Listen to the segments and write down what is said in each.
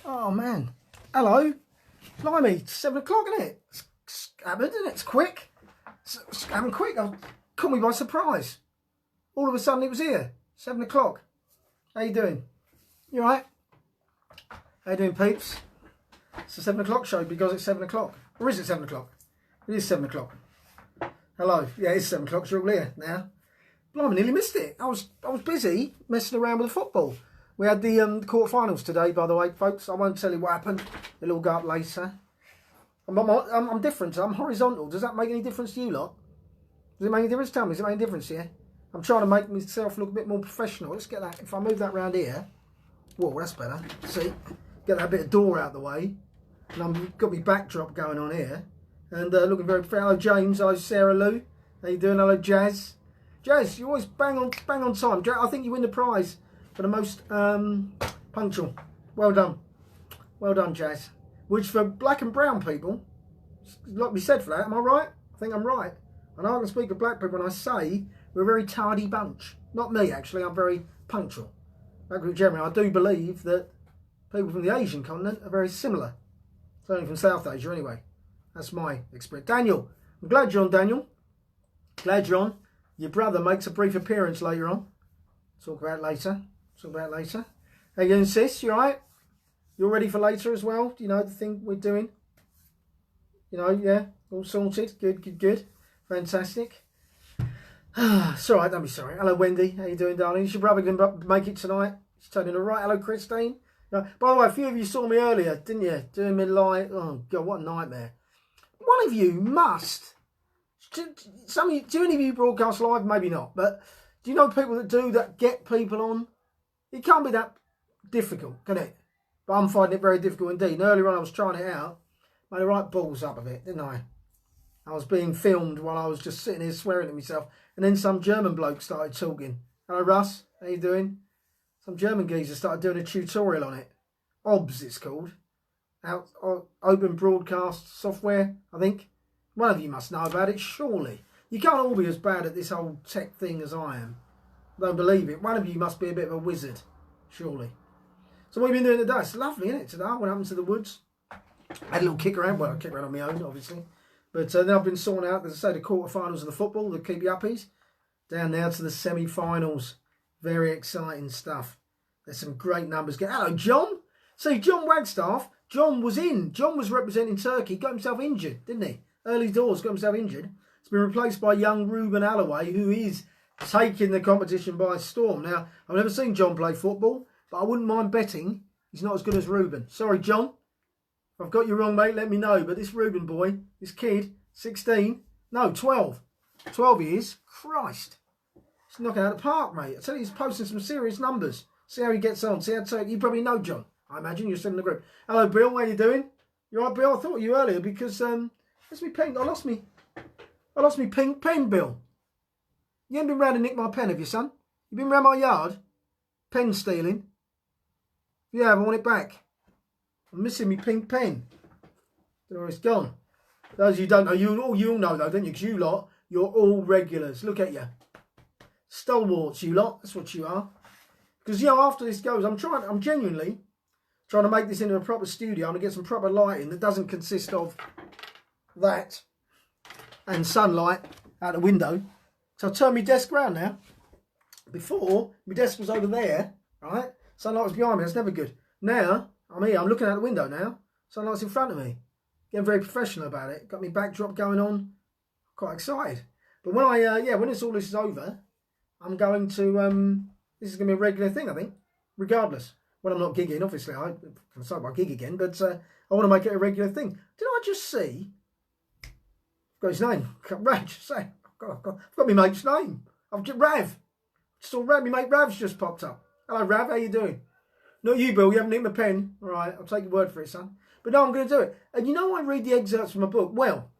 Oh man, hello. Blimey, it's 7 o'clock, isn't it? It's happened, isn't it? It's quick. It's happened quick. Caught me by surprise. All of a sudden it was here. 7 o'clock. How you doing? You alright? How you doing, peeps? It's the 7 o'clock show because it's 7 o'clock. Or is it 7 o'clock? It is 7 o'clock. Hello. Yeah, it's 7 o'clock. You're all here now. Blimey, nearly missed it. I was busy messing around with the football. We had the quarter-finals today, by the way, folks. I won't tell you what happened. It'll all go up later. I'm different. I'm horizontal. Does that make any difference to you lot? Does it make any difference? Tell me. Does it make any difference here? I'm trying to make myself look a bit more professional. Let's get that. If I move that round here. Whoa, that's better. See? Get that bit of door out of the way. And I've got my backdrop going on here. And looking very fair. Hello, James. Hello, Sarah Lou. How you doing? Hello, Jazz. Jazz, you always bang on time. I think you win the prize for the most punctual. Well done. Well done, Jazz. Which for black and brown people, like we said for that, am I right? I think I'm right. And I can speak of black people when I say we're a very tardy bunch. Not me, actually. I'm very punctual. Like with Gerry, I do believe that people from the Asian continent are very similar. Certainly from South Asia, anyway. That's my experience. Daniel. I'm glad you're on, Daniel. Glad you're on. Your brother makes a brief appearance later on. Talk about it later. Talk about it later. How you doing, sis? You alright? You're ready for later as well? Do you know the thing we're doing? You know, yeah? All sorted? Good. Fantastic. It's alright, don't be sorry. Hello, Wendy. How you doing, darling? Is your brother going to make it tonight? She's turning alright. Hello, Christine. By the way, a few of you saw me earlier, didn't you? Doing me like, oh, God, what a nightmare. One of you must. Do any of you broadcast live? Maybe not. But do you know people that do that, get people on? It can't be that difficult, can it? But I'm finding it very difficult indeed. And earlier on I was trying it out. Made the right balls up of it, didn't I? I was being filmed while I was just sitting here swearing at myself. And then some German bloke started talking. Hello, Russ. How you doing? Some German geezer started doing a tutorial on it. OBS it's called. Open Broadcast Software, I think. One of you must know about it, surely. You can't all be as bad at this whole tech thing as I am. Don't believe it. One of you must be a bit of a wizard, surely. So what have you been doing today? It's lovely, isn't it, today? I went up into the woods. Had a little kick around. Well, I kicked around on my own, obviously. But then I've been sorting out, as I say, the quarterfinals of the football, the keep you uppies. Down now to the semi-finals. Very exciting stuff. There's some great numbers. Hello, John. See, John Wagstaff. John was representing Turkey. Got himself injured, didn't he? Early doors, got himself injured. It's been replaced by young Ruben Alloway, who is taking the competition by storm. Now, I've never seen John play football, but I wouldn't mind betting he's not as good as Ruben. Sorry, John. If I've got you wrong, mate, let me know. But this Ruben boy, this kid, 16, no, 12. 12 he is. Christ. He's knocking out of the park, mate. I tell you, he's posting some serious numbers. See how he gets on. See how you probably know John. I imagine you're still in the group. Hello, Bill. How you doing? You all right, Bill? I thought of you earlier because where's me pen? I lost me pink pen, Bill. You haven't been round and nicked my pen, have you, son? You been round my yard? Pen stealing? Yeah, I want it back. I'm missing me pink pen. Don't know where it's gone. Those of you don't know, you all know though, don't you? Because you lot, you're all regulars. Look at you. Stalwarts, you lot. That's what you are. Because, you know, after this goes, I'm genuinely trying to make this into a proper studio. I'm going to get some proper lighting that doesn't consist of that and sunlight out the window. So I'll turn my desk round now. Before, my desk was over there, right? Sunlight was behind me. That's never good. Now, I'm here. I'm looking out the window now. Sunlight's in front of me. Getting very professional about it. Got my backdrop going on. Quite excited. But when when all this is over, I'm going to, this is going to be a regular thing, I think. Regardless. When I'm not gigging, obviously. I can start my gig again. But I want to make it a regular thing. Did I just see... Got his name. Raj. Say, I've got my mate's name. Rav. Saw Rav. My mate Rav's just popped up. Hello, Rav. How you doing? Not you, Bill. You haven't nicked my pen. All right. I'll take your word for it, son. But no, I'm going to do it. And you know I read the excerpts from a book. Well,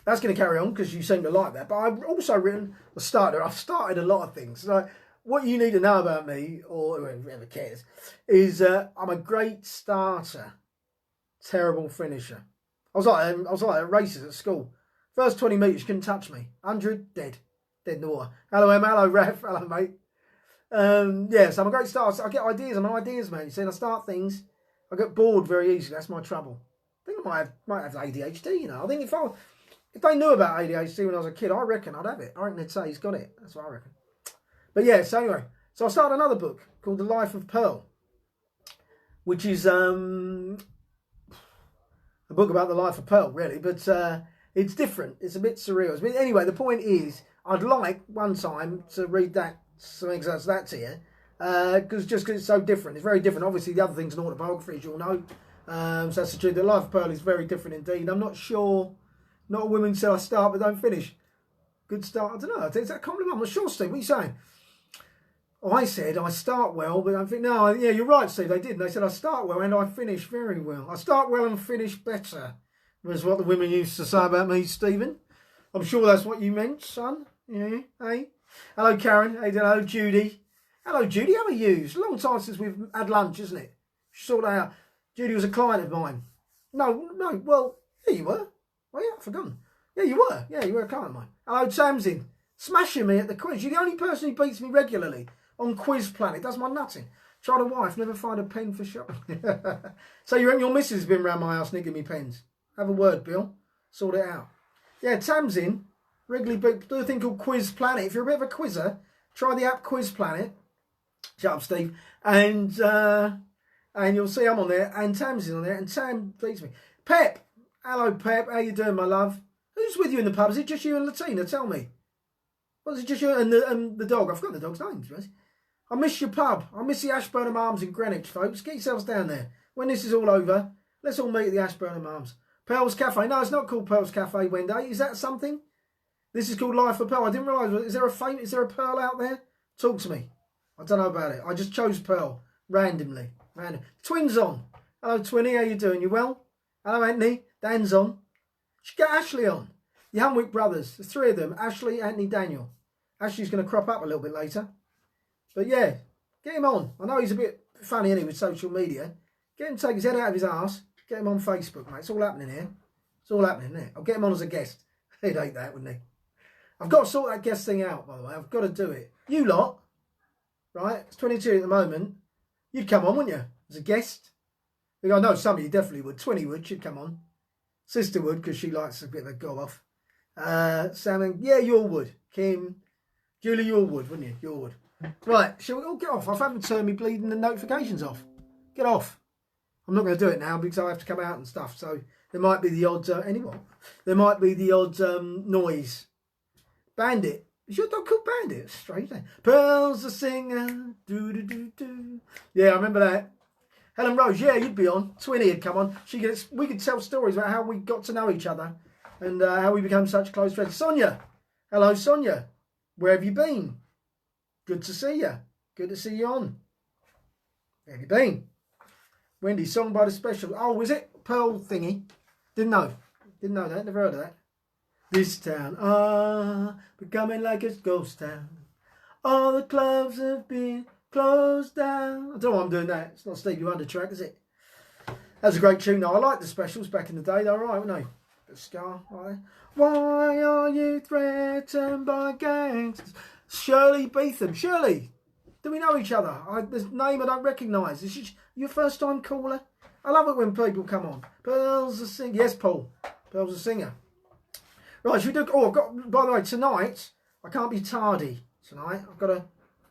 that's going to carry on because you seem to like that. But I've also written I've started a lot of things. So what you need to know about me, or whoever cares, is I'm a great starter. Terrible finisher. I was like at races at school. First 20 metres, couldn't touch me. 100, dead. Dead in the water. Hello, Emma. Hello, Rev. Hello, mate. Yeah, so I'm a great starter. I get ideas. I'm an ideas man. You see, and I start things I get bored very easily. That's my trouble. I think I might have ADHD, you know. I think if they knew about ADHD when I was a kid, I reckon I'd have it. I reckon they'd say he's got it. That's what I reckon. But yeah, so anyway. So I started another book called The Life of Pearl, which is a book about the life of Pearl, really. But it's different. It's a bit surreal. But anyway, the point is, I'd like one time to read that, something such as that to you. Because it's so different. It's very different. Obviously, the other thing's an autobiography, as you all know. So that's the truth. The Life of Pearl is very different indeed. I'm not sure. Not a woman said I start but don't finish. Good start. I don't know. Is that a compliment? I'm not sure, Steve. What are you saying? I said I start well, but I think, no, yeah, you're right, Steve. They did. They said I start well and I finish very well. I start well and finish better, was what the women used to say about me, Stephen. I'm sure that's what you meant, son. Yeah, hey. Hello, Karen. Hey, hello, Judy. Hello, Judy. How are you? It's a long time since we've had lunch, isn't it? Sort that out. Judy was a client of mine. No. Well, yeah, you were. Oh, yeah, I've forgotten. Yeah, you were. Yeah, you were a client of mine. Hello, Tamsin. Smashing me at the quiz. You're the only person who beats me regularly on Quiz Planet. Does my nutting. Tried a wife, never find a pen for shopping. So you reckon your missus has been around my house nicking me pens? Have a word, Bill. Sort it out. Yeah, Tamsin regularly do a thing called Quiz Planet. If you're a bit of a quizzer, try the app Quiz Planet. Shut up, Steve. And you'll see I'm on there, and Tamsin on there, and Tam beats me. Pep. Hello, Pep. How you doing, my love? Who's with you in the pub? Is it just you and Latina? Tell me. Was it just you and the dog? I've forgotten the dog's name, to be honest. I miss your pub. I miss the Ashburnham Arms in Greenwich, folks. Get yourselves down there. When this is all over, let's all meet at the Ashburnham Arms. Pearl's Cafe. No, it's not called Pearl's Cafe, Wendy. Is that something? This is called Life of Pearl. I didn't realise. Is there a Pearl out there? Talk to me. I don't know about it. I just chose Pearl randomly. Twins on. Hello, Twinny. How you doing? You well? Hello, Anthony. Dan's on. Should get Ashley on. The Hunwick brothers. The three of them. Ashley, Anthony, Daniel. Ashley's going to crop up a little bit later. But yeah, get him on. I know he's a bit funny anyway with social media. Get him to take his head out of his arse. Get him on Facebook, mate. It's all happening here. It's all happening, isn't it? I'll get him on as a guest. He'd hate that, wouldn't he? I've got to sort that guest thing out, by the way. I've got to do it. You lot, right? It's 22 at the moment. You'd come on, wouldn't you? As a guest. I know some of you definitely would. 20 would. She'd come on. Sister would, because she likes a bit of a gob off. Sam, yeah, you all would. Kim, Julie, you all would, wouldn't you? You all would. Right, shall we all get off? I haven't turned me bleeding the notifications off. Get off. I'm not going to do it now because I have to come out and stuff. So there might be the odd there might be the odd noise. Bandit. Is your dog called Bandit? It's strange. Pearl's the singer. Do do do do. Yeah, I remember that. Helen Rose. Yeah, you'd be on. Twinny had come on. We could tell stories about how we got to know each other and how we became such close friends. Sonia. Hello, Sonia. Where have you been? Good to see you. Good to see you on. Where have you been? Wendy, song by the Special. Oh, was it Pearl thingy? Didn't know. Didn't know that. Never heard of that. This town, becoming like a ghost town. All the clubs have been closed down. I don't know why I'm doing that. It's not Stevie Wonder track, is it? That's a great tune though. I liked the Specials back in the day. They're alright, weren't they? Bit of Scar. Right. Why are you threatened by gangsters? Shirley Beetham. Shirley, do we know each other? This name I don't recognise. Is this your first time caller? I love it when people come on. Pearl's a singer. Yes, Paul. Pearl's a singer. Right, should we do... Oh, I've got... By the way, tonight, I can't be tardy tonight. I've got to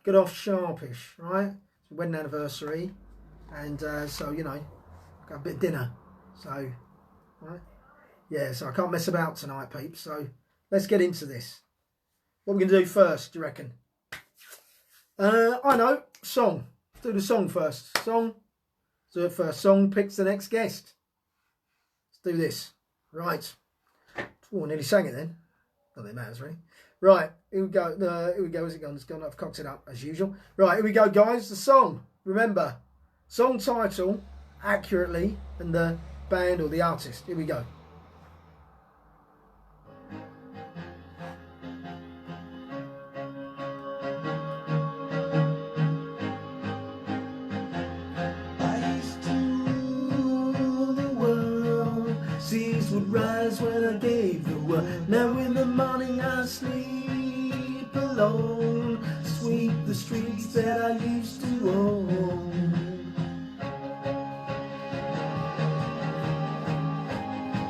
get off sharpish, right? It's a wedding anniversary. And so, you know, I've got a bit of dinner. So, right? Yeah, so I can't mess about tonight, peeps. So, let's get into this. What are we going to do first, do you reckon? I know. Song. Let's do the song first. Song. Let's do it first. Song picks the next guest. Let's do this. Right. Oh, I nearly sang it then. Not that it matters, really. Right. Here we go. Here we go. Is it gone? It's gone. I've cocked it up, as usual. Right. Here we go, guys. The song. Remember. Song title accurately and the band or the artist. Here we go. Would rise when I gave the word. Now in the morning I sleep alone, sweep the streets that I used to own.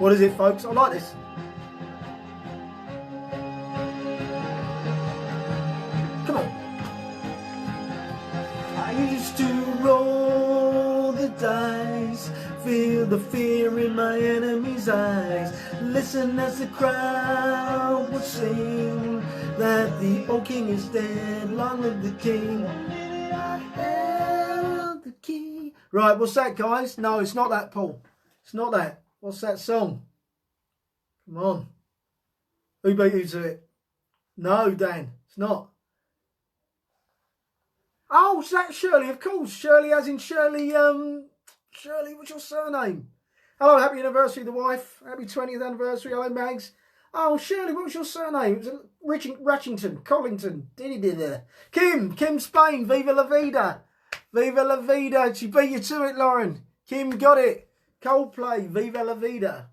What is it, folks? I like this. Come on. I used to roll the dice, feel the fear in my enemy's eyes, listen as the crowd would sing that the old king is dead, long live the king. I held the key. Right, what's that, guys? No, it's not that, Paul. It's not that. What's that song? Come on. Who beat you to it? No, Dan, it's not. Oh, is that Shirley? Of course. Shirley as in Shirley, Shirley, what's your surname? Hello, happy anniversary, the wife. Happy 20th anniversary. Hello, Mags. Oh, Shirley, what was your surname? It was Ratchington, Collington. Kim Spain, Viva La Vida. Viva La Vida. She beat you to it, Lauren. Kim got it. Coldplay, Viva La Vida.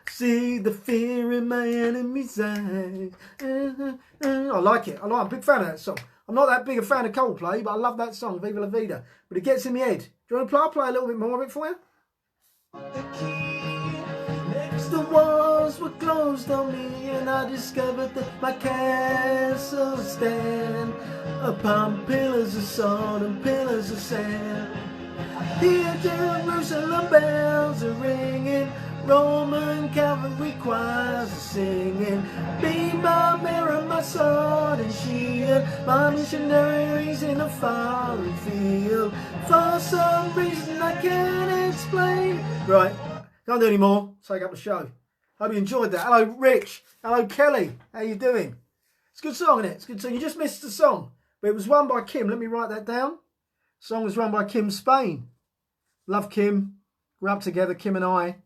See the fear in my enemy's eyes. I like it. I'm a big fan of that song. I'm not that big a fan of Coldplay, but I love that song, Viva La Vida. But it gets in my head. Do you want to play? I'll play a little bit more of it for you. The walls were closed on me, and I discovered that my castle stand upon pillars of salt and pillars of sand. Here Jerusalem bells are ringing, Roman cavalry choirs are singing. Be my mirror, my sword and shield, my missionaries in a foreign field. For some reason I can't explain. Right, can't do any more. Take up the show. Hope you enjoyed that. Hello, Rich. Hello, Kelly. How you doing? It's a good song, isn't it? It's a good song. You just missed the song, but it was won by Kim. Let me write that down. The song was run by Kim Spain. Love Kim. We're up together, Kim and I.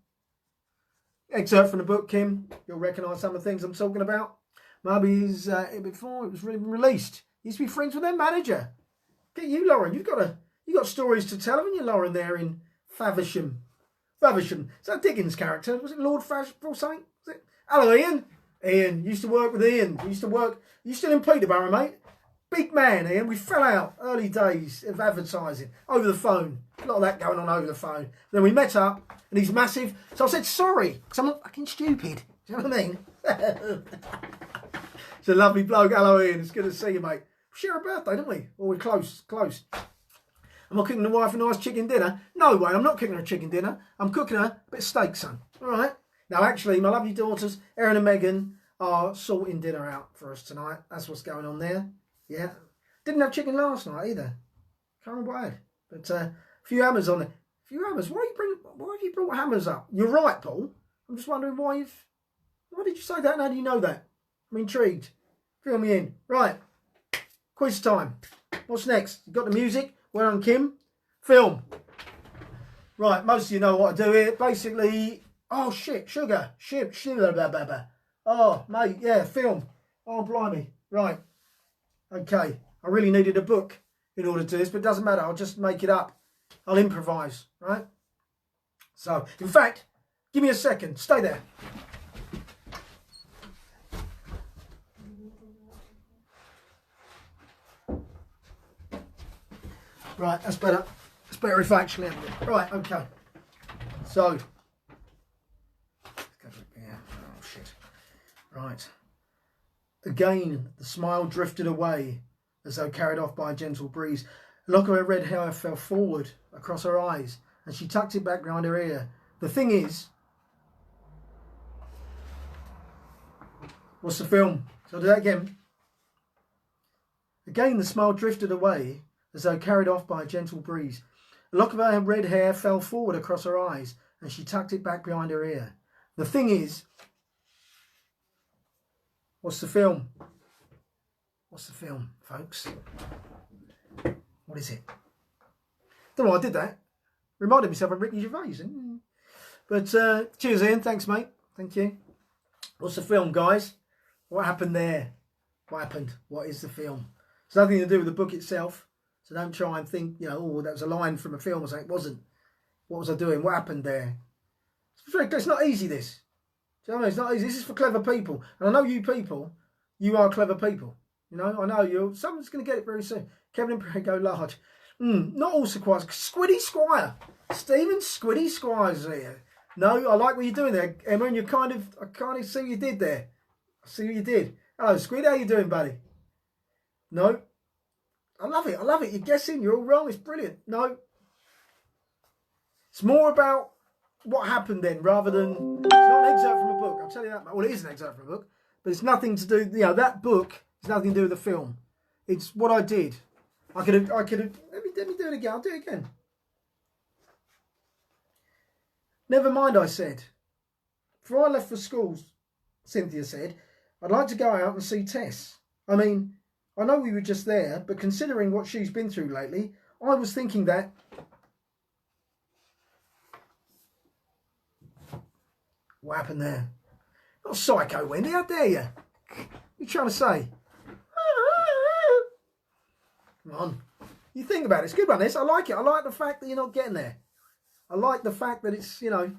Excerpt from the book, Kim. You'll recognise some of the things I'm talking about. Maybe before it was really released. He used to be friends with their manager. Get you, Lauren. You got stories to tell, haven't you, Lauren? There in Faversham. Faversham. Is that Dickens' character? Was it Lord Faversham or something? Was it? Hello, Ian. Ian. Used to work with Ian. You still in Peterborough, mate? Big man, Ian. We fell out early days of advertising over the phone. A lot of that going on over the phone. Then we met up, and he's massive. So I said sorry, because I'm not fucking stupid. Do you know what I mean? It's a lovely bloke. Hello, Ian. It's good to see you, mate. We share a birthday, don't we? Or we're close. Am I cooking the wife a nice chicken dinner? No way, I'm not cooking her a chicken dinner. I'm cooking her a bit of steak, son. All right? Now, actually, my lovely daughters, Erin and Megan, are sorting dinner out for us tonight. That's what's going on there. Yeah. Didn't have chicken last night either. Can't remember what I had. But a few hammers on it. A few hammers. Why have you brought hammers up? You're right, Paul. I'm just wondering why did you say that and how do you know that? I'm intrigued. Fill me in. Right. Quiz time. What's next? You got the music? Well done, Kim. Film. Right, most of you know what I do here. Basically, oh shit, sugar. Sugar, blah, blah, blah. Oh, mate, yeah, film. Oh, blimey. Right. Okay. I really needed a book in order to do this, but it doesn't matter. I'll just make it up. I'll improvise, right? So, in fact, give me a second. Stay there. Right, that's better. That's better if I actually have it. Right, okay. So, yeah, oh shit. Right. Again, the smile drifted away as though carried off by a gentle breeze. A lock of her red hair fell forward across her eyes, and she tucked it back behind her ear. The thing is, what's the film? So I'll do that again. Again, the smile drifted away as though carried off by a gentle breeze. A lock of her red hair fell forward across her eyes, and she tucked it back behind her ear. The thing is, what's the film? What's the film, folks? What is it? Don't know why I did that. Reminded myself of Ricky Gervais. But cheers, Ian. Thanks, mate. Thank you. What's the film, guys? What happened there? What happened? What is the film? It's nothing to do with the book itself. So don't try and think, oh, that was a line from a film or something. It wasn't. What was I doing? What happened there? It's not easy, this. Do you know what I mean? It's not easy. This is for clever people. And I know you people, you are clever people. I know you. Someone's going to get it very soon. Kevin and Perry go large. Not all Squires. Squiddy Squire. Stephen Squiddy Squire's here. No, I like what you're doing there, Emma, and I kind of see what you did there. I see what you did. Hello, Squid, how you doing, buddy? No. I love it. I love it. You're guessing. You're all wrong. It's brilliant. No. It's more about what happened then, rather than... It's not an excerpt from a book. I'll tell you that. Well, it is an excerpt from a book, but it's nothing to do... You know, that book has nothing to do with the film. It's what I did. I could have... Let me do it again. I'll do it again. Never mind, I said. Before I left for school, Cynthia said, I'd like to go out and see Tess. I mean, I know we were just there, but considering what she's been through lately, I was thinking that... What happened there? Not psycho, Wendy, how dare you? What are you trying to say? Come on. You think about it. It's a good one, this. I like it. I like the fact that you're not getting there. I like the fact that it's, you know,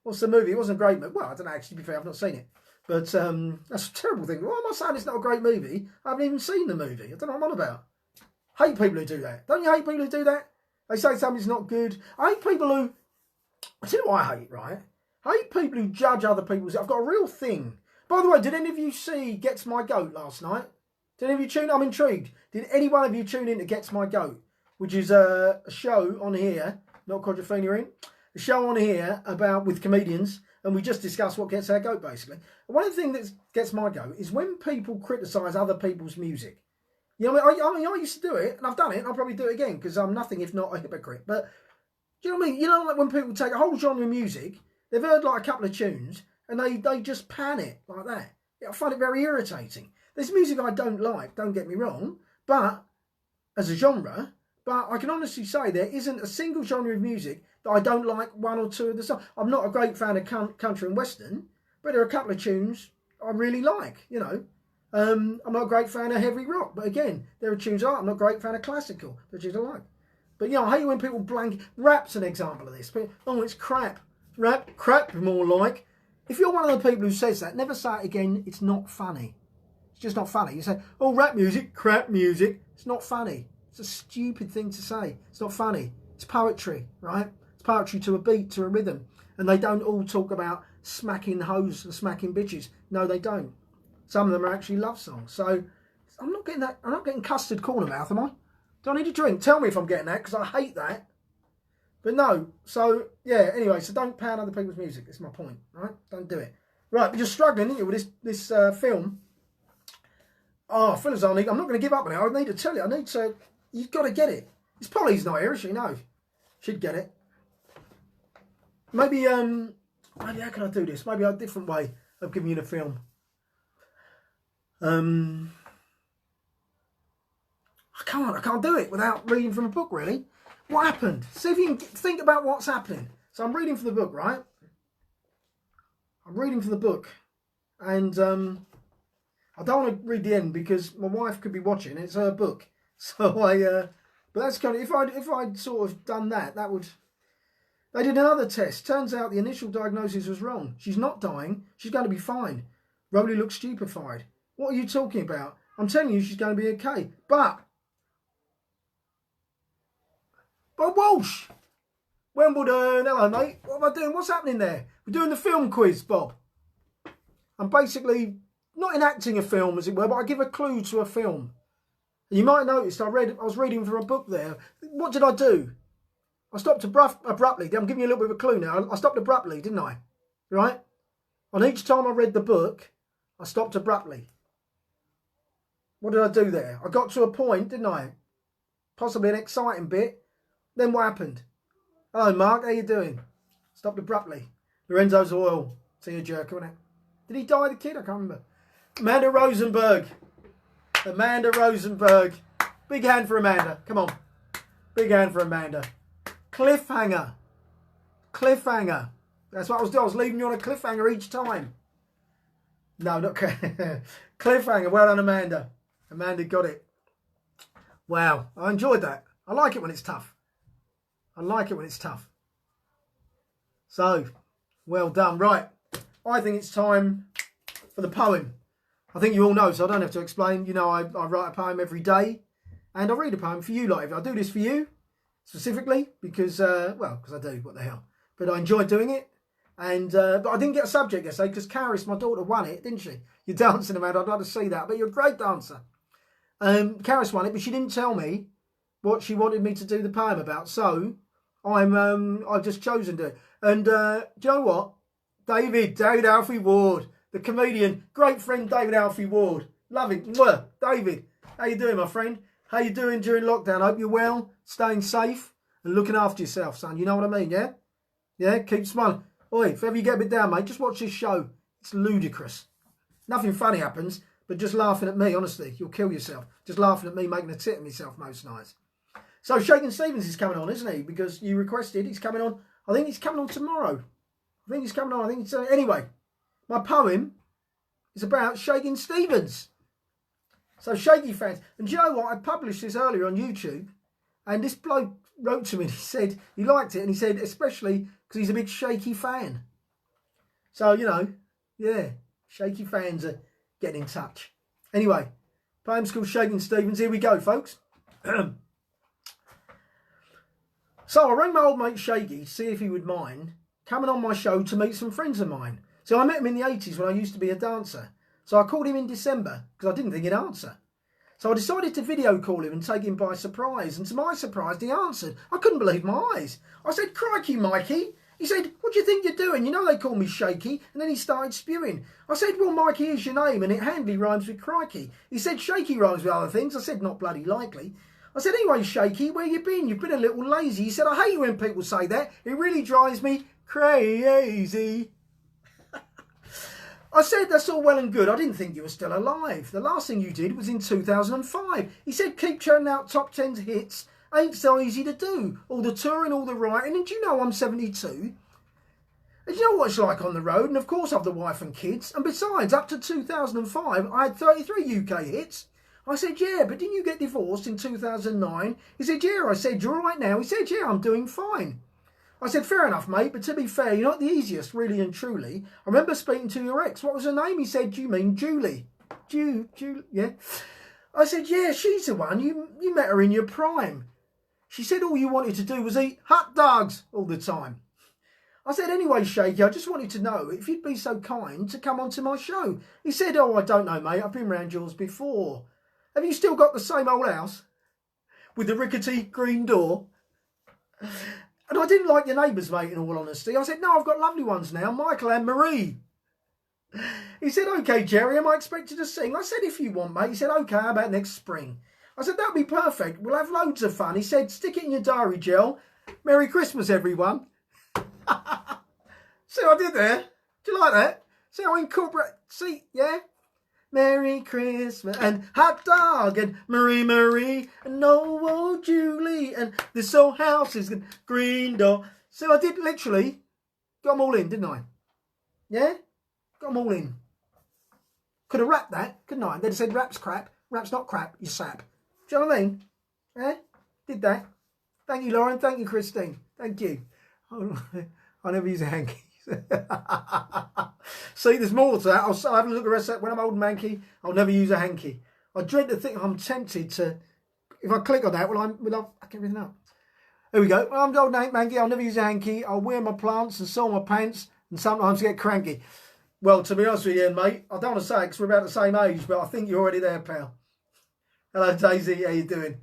what's the movie? It wasn't a great movie. Well, I don't know, actually, to be fair, I've not seen it. But that's a terrible thing. Why am I saying it's not a great movie? I haven't even seen the movie. I don't know what I'm on about. Hate people who do that. Don't you hate people who do that? They say something's not good. I hate people who... I tell you what I hate, right? I hate people who judge other people's... I've got a real thing. By the way, did any of you see Gets My Goat last night? Did any of you tune in? I'm intrigued. Did any one of you tune in to Gets My Goat? Which is a show on here... Not Quadrophenia in. A show on here with comedians, and we just discussed what gets our goat, basically. And one of the things that gets my goat is when people criticise other people's music. You know, I used to do it, and I've done it, and I'll probably do it again, because I'm nothing if not a hypocrite. But, do you know what I mean? You know, like when people take a whole genre of music, they've heard like a couple of tunes, and they just pan it like that. I find it very irritating. There's music I don't like, don't get me wrong, but as a genre... But I can honestly say there isn't a single genre of music that I don't like one or two of the songs. I'm not a great fan of country and western, but there are a couple of tunes I really like, you know. I'm not a great fan of heavy rock, but again, there are tunes I'm not a great fan of classical, but tunes I like. But, you know, I hate when people blank... Rap's an example of this. Oh, it's crap. Crap, more like. If you're one of the people who says that, never say it again. It's not funny. It's just not funny. You say, oh, rap music, crap music. It's not funny. It's a stupid thing to say. It's not funny. It's poetry, right? It's poetry to a beat, to a rhythm. And they don't all talk about smacking hoes and smacking bitches. No, they don't. Some of them are actually love songs. So I'm not getting that. I'm not getting custard corner mouth, am I? Do I need a drink? Tell me if I'm getting that, because I hate that. But no. So yeah. Anyway, so don't pan other people's music. That's my point, right? Don't do it. Right, but you're struggling, aren't you, with this film? Oh, fellas, I'm not going to give up on it. I need to tell you. I need to. You've got to get it. It's Polly's not here, is she? No. She'd get it. Maybe how can I do this? Maybe a different way of giving you the film. I can't do it without reading from a book, really. What happened? See if you can think about what's happening. So I'm reading from the book, right? I'm reading from the book. And I don't want to read the end because my wife could be watching. It's her book. So but that's kind of, if I'd sort of done that, that would... They did another test. Turns out the initial diagnosis was wrong. She's not dying. She's going to be fine. Rowley looks stupefied. What are you talking about? I'm telling you she's going to be okay. But Walsh! Wimbledon, hello mate. What am I doing? What's happening there? We're doing the film quiz, Bob. I'm basically not enacting a film, as it were, but I give a clue to a film. You might have noticed I was reading from a book there. What did I do? I stopped abruptly. I'm giving you a little bit of a clue now. I stopped abruptly, didn't I? Right? On each time I read the book, I stopped abruptly. What did I do there? I got to a point, didn't I? Possibly an exciting bit. Then what happened? Hello, Mark. How you doing? Stopped abruptly. Lorenzo's oil. See you jerk, wasn't it? Did he die, the kid? I can't remember. Amanda Rosenberg. Amanda Rosenberg. Big hand for Amanda. Come on. Big hand for Amanda. Cliffhanger. Cliffhanger. That's what I was doing. I was leaving you on a cliffhanger each time. No, not cliffhanger. Well done, Amanda. Amanda got it. Wow. I enjoyed that. I like it when it's tough. I like it when it's tough. So, well done. Right. I think it's time for the poem. I think you all know, so I don't have to explain. You know, I write a poem every day. And I read a poem for you, like. I do this for you. specifically because, well, because I do, what the hell. But I enjoy doing it. And but I didn't get a subject yesterday because Caris, my daughter, won it, didn't she? You're dancing about. I'd like to see that. But you're a great dancer. Caris won it, but she didn't tell me what she wanted me to do the poem about. So I've just chosen to. And do you know what? David Alfie Ward, the comedian, great friend David Alfie Ward. Love it. Mwah. David, how you doing, my friend? How you doing during lockdown? Hope you're well, staying safe and looking after yourself, son. You know what I mean, yeah? Yeah, keep smiling. Oi, if ever you get a bit down, mate, just watch this show. It's ludicrous. Nothing funny happens, but just laughing at me, honestly. You'll kill yourself. Just laughing at me making a tit of myself most nights. So Shakin Stevens is coming on, isn't he? Because you requested. He's coming on. I think he's coming on tomorrow. I think he's coming on. I think it's... anyway, my poem is about Shakin Stevens. So Shaky fans. And do you know what? I published this earlier on YouTube. And this bloke wrote to me and he said he liked it. And he said especially because he's a big Shaky fan. So, you know, yeah, Shaky fans are getting in touch. Anyway, poem's called Shakin Stevens. Here we go, folks. So I rang my old mate Shaky to see if he would mind coming on my show to meet some friends of mine. So I met him in the 80s when I used to be a dancer. So I called him in December because I didn't think he'd answer. So I decided to video call him and take him by surprise. And to my surprise, he answered. I couldn't believe my eyes. I said, crikey, Mikey. He said, what do you think you're doing? You know they call me Shaky. And then he started spewing. I said, well, Mikey is your name and it handily rhymes with crikey. He said, Shaky rhymes with other things. I said, not bloody likely. I said, anyway, Shaky, where you been? You've been a little lazy. He said, I hate it when people say that. It really drives me crazy. I said, that's all well and good. I didn't think you were still alive. The last thing you did was in 2005. He said, keep churning out top 10 hits. Ain't so easy to do. All the touring, all the writing. And do you know I'm 72? And do you know what it's like on the road? And of course I've the wife and kids. And besides, up to 2005, I had 33 UK hits. I said, yeah, but didn't you get divorced in 2009? He said, yeah. I said, you're all right now? He said, yeah, I'm doing fine. I said, fair enough, mate, but to be fair, you're not the easiest, really and truly. I remember speaking to your ex. What was her name? He said, do you mean Julie? Julie, yeah. I said, yeah, she's the one. You met her in your prime. She said all you wanted to do was eat hot dogs all the time. I said, anyway, Shaky, I just wanted to know if you'd be so kind to come onto my show. He said, oh, I don't know, mate. I've been round yours before. Have you still got the same old house with the rickety green door? And I didn't like your neighbours, mate, in all honesty. I said, no, I've got lovely ones now, Michael and Marie. He said, OK, Gerry, am I expected to sing? I said, if you want, mate. He said, OK, how about next spring? I said, that'd be perfect. We'll have loads of fun. He said, stick it in your diary, Gel. Merry Christmas, everyone. See what I did there? Do you like that? See how I incorporate? See, yeah? Merry Christmas and hot dog and Marie and no old Julie and this old house is green door. So I did literally got them all in, didn't I? Yeah? Got them all in. Could have rapped that, couldn't I? They'd have said rap's crap. Rap's not crap, you sap. Do you know what I mean? Yeah? Did that. Thank you, Lauren. Thank you, Christine. Thank you. I never use a hanky. See, there's more to that. I'll have a look at the rest of that. When I'm old and manky, I'll never use a hanky. I dread to think I'm tempted to. If I click on that, I get everything up. Here we go. Well, I'm old and manky. I'll never use a hanky. I'll wear my plants and sew my pants and sometimes get cranky. Well, to be honest with you, mate, I don't want to say it because we're about the same age, but I think you're already there, pal. Hello, Daisy. How you doing?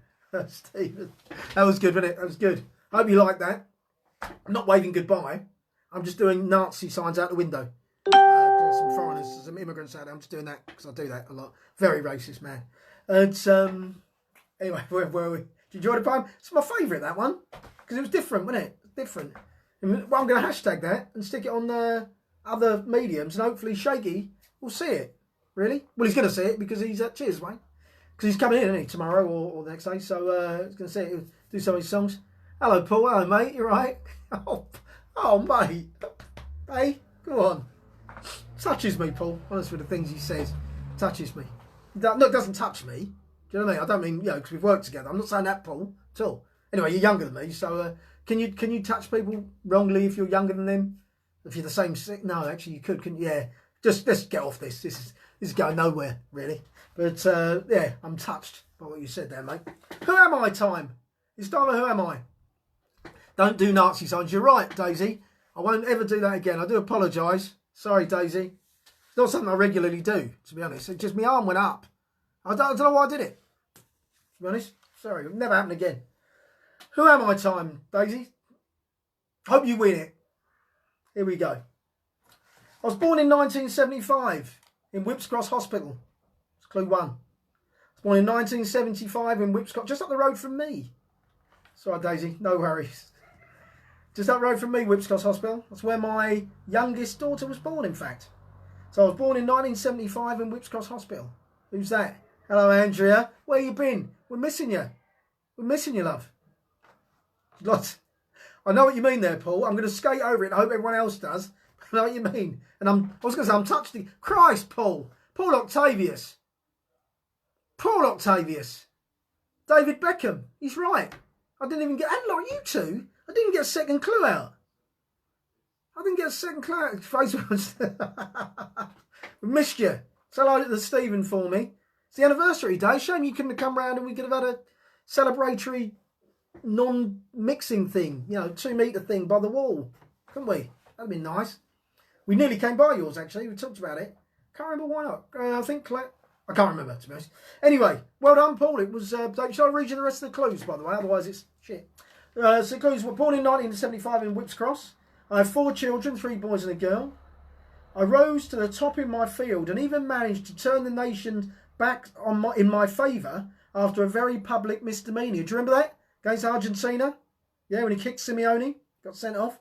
Stephen. That was good, wasn't it? That was good. I hope you like that. I'm not waving goodbye. I'm just doing Nazi signs out the window. There's some foreigners, some immigrants out there. I'm just doing that because I do that a lot. Very racist, man. And anyway, where were we? Did you enjoy the poem? It's my favourite, that one, because it was different, wasn't it? Different. And, well, I'm going to hashtag that and stick it on other mediums, and hopefully Shaky will see it. Really? Well, he's going to see it because he's at Cheers, mate. Because he's coming in, isn't he, tomorrow or the next day? So he's going to see it. He'll do some of his songs. Hello, Paul. Hello, mate. You right? Oh, mate. Hey, go on. Touches me, Paul. Honestly, with the things he says. Touches me. No, it doesn't touch me. Do you know what I mean? I don't mean, because we've worked together. I'm not saying that, Paul, at all. Anyway, you're younger than me, so can you touch people wrongly if you're younger than them? If you're the same... No, actually, you could, couldn't you? Yeah. Just, let's get off this. This is going nowhere, really. But, yeah, I'm touched by what you said there, mate. Who am I time? It's time of Who Am I? Don't do Nazi signs. You're right, Daisy. I won't ever do that again. I do apologise. Sorry, Daisy. It's not something I regularly do, to be honest. It's just my arm went up. I don't know why I did it. To be honest. Sorry, it'll never happen again. Who am I time, Daisy? Hope you win it. Here we go. I was born in 1975 in Whipps Cross Hospital. That's clue 1. I was born in 1975 in Whipps Cross, just up the road from me. Sorry, Daisy, no worries. Just up the road from me, Whipps Cross Hospital. That's where my youngest daughter was born, in fact. So I was born in 1975 in Whipps Cross Hospital. Who's that? Hello, Andrea. Where you been? We're missing you. We're missing you, love. Lots. I know what you mean there, Paul. I'm going to skate over it and I hope everyone else does. I know what you mean. And I was going to say, I'm touched. Christ, Paul. Paul Octavius. Paul Octavius. David Beckham. He's right. I didn't even get, and like you two, I didn't get a second clue out. I didn't get a second clue out. Facebook. We missed you. Say hello to the Stephen for me. It's the anniversary day. Shame you couldn't have come round and we could have had a celebratory non-mixing thing. You know, 2 metre thing by the wall. Couldn't we? That'd be nice. We nearly came by yours, actually. We talked about it. Can't remember why not. I think I can't remember, to be honest. Anyway, well done, Paul. It was. Shall I read you the rest of the clues, by the way? Otherwise, it's shit. So, clues were born in 1975 in Whipps Cross. I have 4 children, 3 boys and a girl. I rose to the top in my field and even managed to turn the nation back in my favour after a very public misdemeanour. Do you remember that? Against Argentina? Yeah, when he kicked Simeone, got sent off.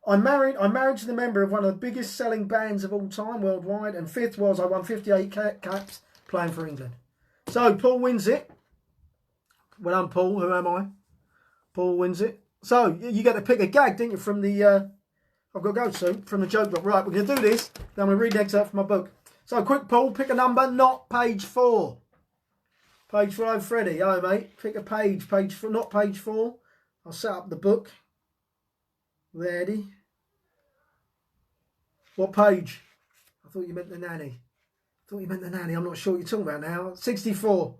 I'm married to the member of one of the biggest selling bands of all time worldwide, and 5th was I won 58 caps playing for England. So Paul wins it. Well done, Paul. Who am I? Paul wins it. So you get to pick a gag, didn't you, from the I've got to go soon, from the joke book. Right, we're going to do this. Then I'm going to read an excerpt from my book. So quick, Paul, pick a number, not page 4. Page 4, Freddie. Hello, mate. Pick a page. Page 4, not page 4. I'll set up the book. Ready? What page? I thought you meant the nanny. I'm not sure what you're talking about now. 64.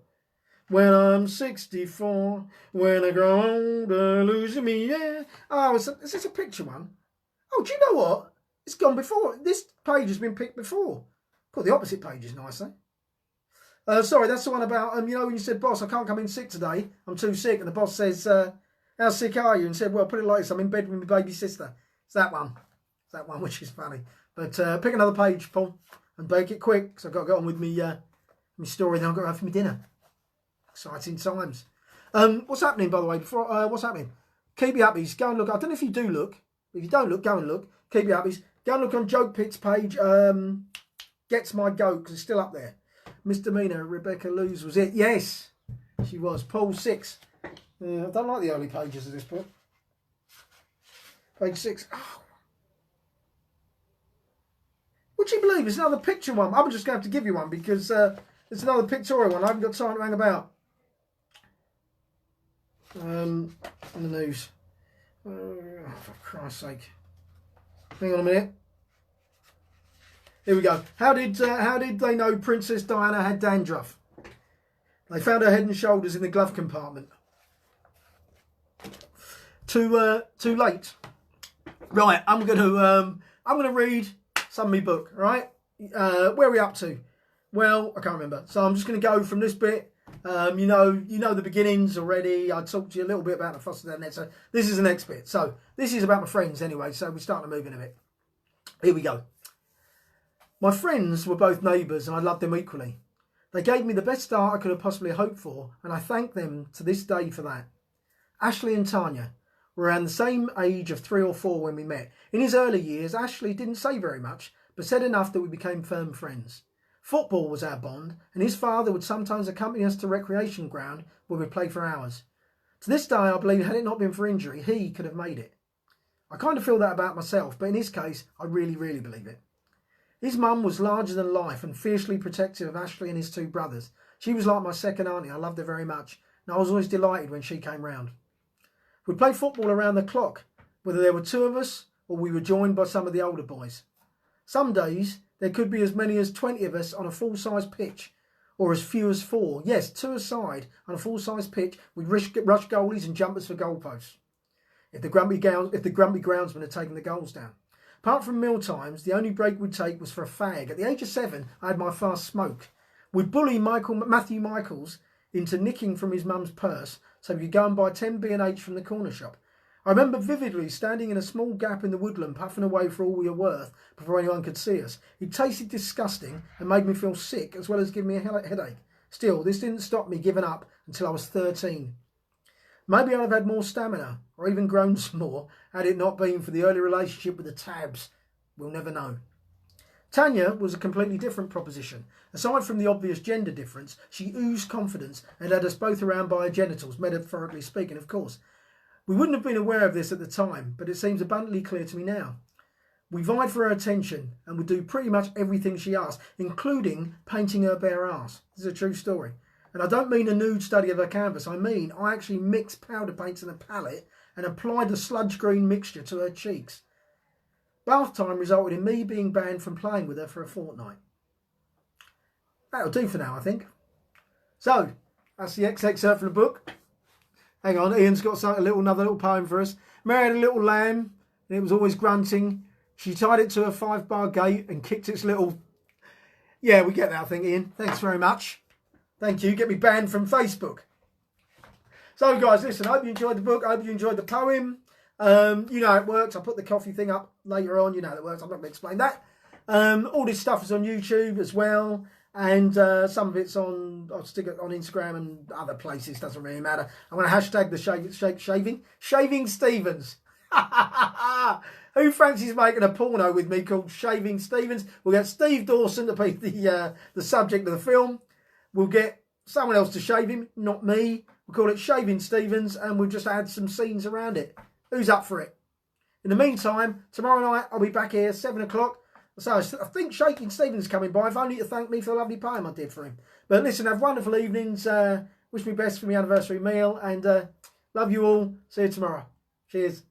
When I'm 64, when I grow older, losing me, yeah. Oh, is this a picture one? Oh, do you know what? It's gone before. This page has been picked before. Cool, the opposite page is nice, eh? Sorry, that's the one about, you know, when you said, boss, I can't come in sick today. I'm too sick. And the boss says, how sick are you? And said, well, put it like this, I'm in bed with my baby sister. It's that one. It's that one, which is funny. But pick another page, Paul, and bake it quick, because I've got to go on with me story, then I've got to have my dinner. Exciting times. What's happening, by the way? Before what's happening? Keep your uppies. Go and look. I don't know if you do look. If you don't look, go and look. Keep your uppies. Go and look on Joke Pit's page. Gets my goat, because it's still up there. Misdemeanor, Rebecca Lewis was it. Yes, she was. Paul 6. I don't like the early pages of this book. Page 6. Oh. Would you believe it's another picture one? I'm just going to have to give you one because it's another pictorial one. I haven't got time to hang about. On the news. For Christ's sake. Hang on a minute. Here we go. How did they know Princess Diana had dandruff? They found her head and shoulders in the glove compartment. Too late. Right, I'm gonna read some of my book. Right, where are we up to? Well, I can't remember. So I'm just gonna go from this bit. You know the beginnings already. I talked to you a little bit about the foster dad net. So this is the next bit. So this is about my friends anyway. So we're starting to move in a bit. Here we go. My friends were both neighbours and I loved them equally. They gave me the best start I could have possibly hoped for, and I thank them to this day for that. Ashley and Tanya were around the same age of 3 or 4 when we met. In his early years, Ashley didn't say very much, but said enough that we became firm friends. Football was our bond, and his father would sometimes accompany us to recreation ground where we'd play for hours. To this day, I believe had it not been for injury, he could have made it. I kind of feel that about myself, but in his case, I really, really believe it. His mum was larger than life and fiercely protective of Ashley and his 2 brothers. She was like my second auntie. I loved her very much, and I was always delighted when she came round. We'd play football around the clock, whether there were 2 of us or we were joined by some of the older boys. Some days, there could be as many as 20 of us on a full-size pitch, or as few as 4. Yes, 2 aside on a full-size pitch, we'd rush goalies and jumpers for goalposts. if the grumpy groundsman had taken the goals down. Apart from meal times, the only break we'd take was for a fag. At the age of 7, I had my first smoke. We'd bully Matthew Michaels into nicking from his mum's purse so we could go and buy 10 B&H from the corner shop. I remember vividly standing in a small gap in the woodland puffing away for all we were worth before anyone could see us. It tasted disgusting and made me feel sick as well as give me a headache. Still, this didn't stop me giving up until I was 13. Maybe I'd have had more stamina or even grown some more had it not been for the early relationship with the tabs. We'll never know. Tanya was a completely different proposition. Aside from the obvious gender difference, she oozed confidence and led us both around by her genitals, metaphorically speaking, of course. We wouldn't have been aware of this at the time, but it seems abundantly clear to me now. We vied for her attention and would do pretty much everything she asked, including painting her bare ass. This is a true story. And I don't mean a nude study of her canvas. I mean I actually mixed powder paints in a palette and applied the sludge green mixture to her cheeks. Bath time resulted in me being banned from playing with her for a fortnight. That'll do for now, I think. So, that's the excerpt from the book. Hang on, Ian's got another little poem for us. Mary had a little lamb, and it was always grunting. She tied it to a 5-bar gate and kicked its little... Yeah, we get that, I think, Ian. Thanks very much. Thank you. Get me banned from Facebook. So, guys, listen, I hope you enjoyed the book. I hope you enjoyed the poem. You know how it works. I'll put the coffee thing up later on. You know how it works. I'm not going to explain that. All this stuff is on YouTube as well. And some of it's I'll stick it on Instagram and other places. Doesn't really matter. I'm going to hashtag the Shaving Stevens. Who fancies making a porno with me called Shaving Stevens? We'll get Steve Dawson to be the subject of the film. We'll get someone else to shave him, not me. We'll call it Shaving Stevens, and we'll just add some scenes around it. Who's up for it? In the meantime, tomorrow night I'll be back here 7 o'clock. So I think Shakin Stevens is coming by, if only to thank me for the lovely poem I did for him. But listen, have wonderful evenings. Wish me best for my anniversary meal, and love you all. See you tomorrow. Cheers.